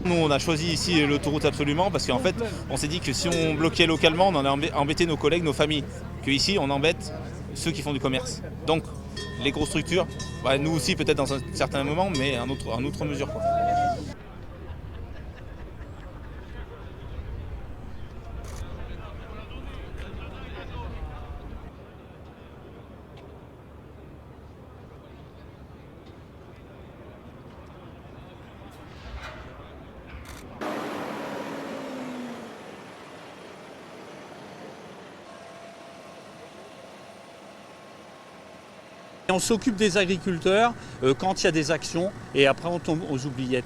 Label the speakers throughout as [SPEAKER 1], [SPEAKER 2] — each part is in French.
[SPEAKER 1] Nous, on a choisi ici l'autoroute absolument parce qu'en fait, on s'est dit que si on bloquait localement, on en embêtait nos collègues, nos familles. Que ici, on embête ceux qui font du commerce. Donc, les grosses structures, bah, nous aussi peut-être dans un certain moment, mais en outre mesure, quoi.
[SPEAKER 2] On s'occupe des agriculteurs quand il y a des actions et après on tombe aux oubliettes.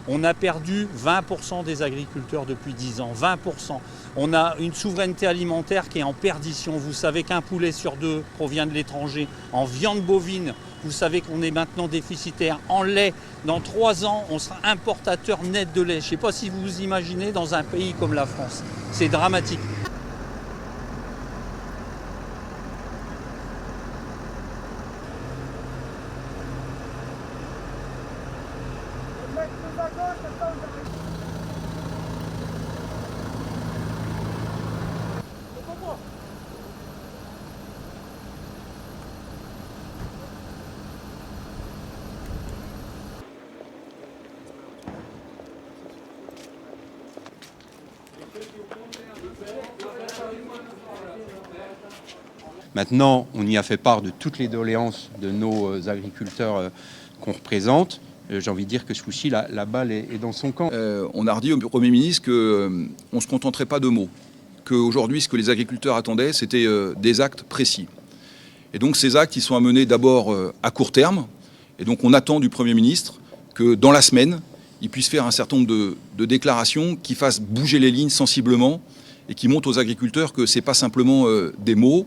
[SPEAKER 2] On a perdu 20% des agriculteurs depuis 10 ans, 20%. On a une souveraineté alimentaire qui est en perdition. Vous savez qu'un poulet sur 2 provient de l'étranger. En viande bovine, vous savez qu'on est maintenant déficitaire. En lait, dans 3 ans, on sera importateur net de lait. Je ne sais pas si vous vous imaginez dans un pays comme la France. C'est dramatique.
[SPEAKER 3] Maintenant, on y a fait part de toutes les doléances de nos agriculteurs qu'on représente. J'ai envie de dire que ce coup-ci, la balle est dans son camp.
[SPEAKER 4] On a redit au Premier ministre qu'on ne se contenterait pas de mots, qu'aujourd'hui, ce que les agriculteurs attendaient, c'était des actes précis. Et donc ces actes, ils sont à mener d'abord à court terme. Et donc on attend du Premier ministre que dans la semaine, il puisse faire un certain nombre de déclarations qui fassent bouger les lignes sensiblement et qui montrent aux agriculteurs que ce n'est pas simplement des mots,